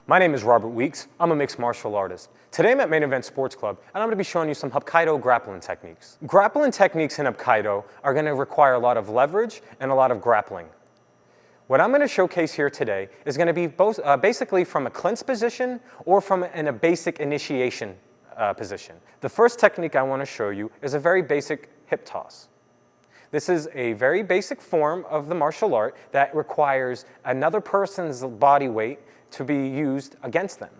My name is Robert Weeks. I'm a mixed martial artist. Today I'm at Main Event Sports Club, and I'm going to be showing you some Hapkido grappling techniques. Grappling techniques in Hapkido are going to require a lot of leverage and a lot of grappling. What I'm going to showcase here today is going to be both basically from a clinch position or from a basic initiation position. The first technique I want to show you is a very basic hip toss. This is a very basic form of the martial art that requires another person's body weight to be used against them.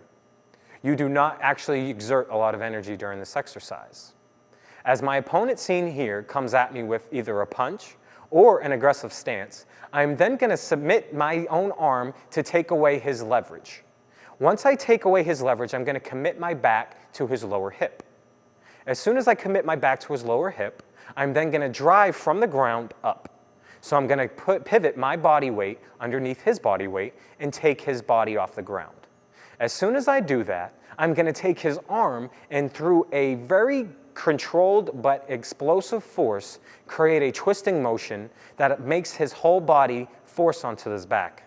You do not actually exert a lot of energy during this exercise. As my opponent seen here comes at me with either a punch or an aggressive stance, I'm then going to submit my own arm to take away his leverage. Once I take away his leverage, I'm going to commit my back to his lower hip. As soon as I commit my back to his lower hip, I'm then going to drive from the ground up. So I'm going to pivot my body weight underneath his body weight and take his body off the ground. As soon as I do that, I'm going to take his arm and through a very controlled but explosive force, create a twisting motion that makes his whole body force onto his back.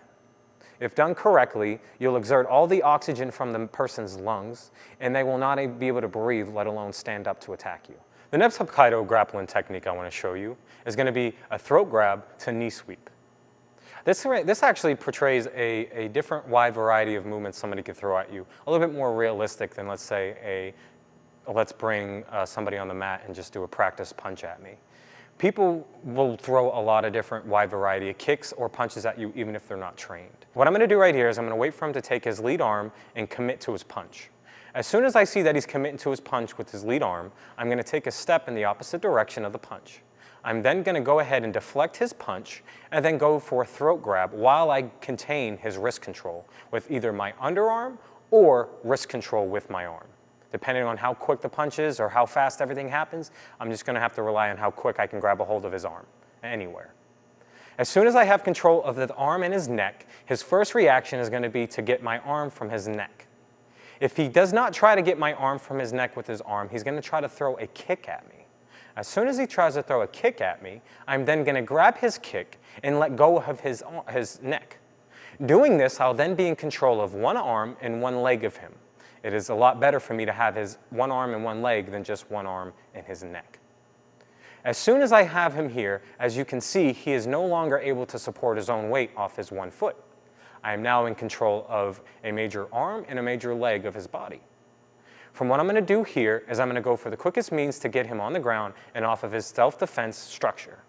If done correctly, you'll exert all the oxygen from the person's lungs and they will not be able to breathe, let alone stand up to attack you. The next Hapkido grappling technique I want to show you is going to be a throat grab to knee sweep. This actually portrays a different wide variety of movements somebody could throw at you, a little bit more realistic than, let's say, let's bring somebody on the mat and just do a practice punch at me. People will throw a lot of different wide variety of kicks or punches at you even if they're not trained. What I'm going to do right here is I'm going to wait for him to take his lead arm and commit to his punch. As soon as I see that he's committing to his punch with his lead arm, I'm going to take a step in the opposite direction of the punch. I'm then going to go ahead and deflect his punch and then go for a throat grab while I contain his wrist control with either my underarm or wrist control with my arm. Depending on how quick the punch is or how fast everything happens, I'm just going to have to rely on how quick I can grab a hold of his arm anywhere. As soon as I have control of the arm and his neck, his first reaction is going to be to get my arm from his neck. If he does not try to get my arm from his neck with his arm, he's going to try to throw a kick at me. As soon as he tries to throw a kick at me, I'm then going to grab his kick and let go of his neck. Doing this, I'll then be in control of one arm and one leg of him. It is a lot better for me to have his one arm and one leg than just one arm and his neck. As soon as I have him here, as you can see, he is no longer able to support his own weight off his one foot. I am now in control of a major arm and a major leg of his body. From what I'm going to do here is I'm going to go for the quickest means to get him on the ground and off of his self-defense structure.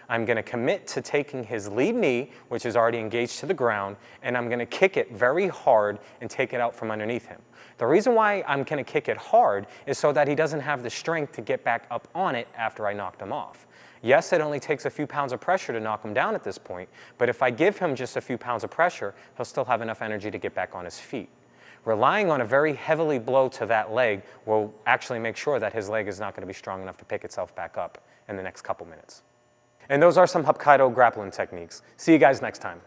I'm going to commit to taking his lead knee, which is already engaged to the ground, and I'm going to kick it very hard and take it out from underneath him. The reason why I'm going to kick it hard is so that he doesn't have the strength to get back up on it after I knocked him off. Yes, it only takes a few pounds of pressure to knock him down at this point, but if I give him just a few pounds of pressure, he'll still have enough energy to get back on his feet. Relying on a very heavily blow to that leg will actually make sure that his leg is not going to be strong enough to pick itself back up in the next couple minutes. And those are some Hapkido grappling techniques. See you guys next time.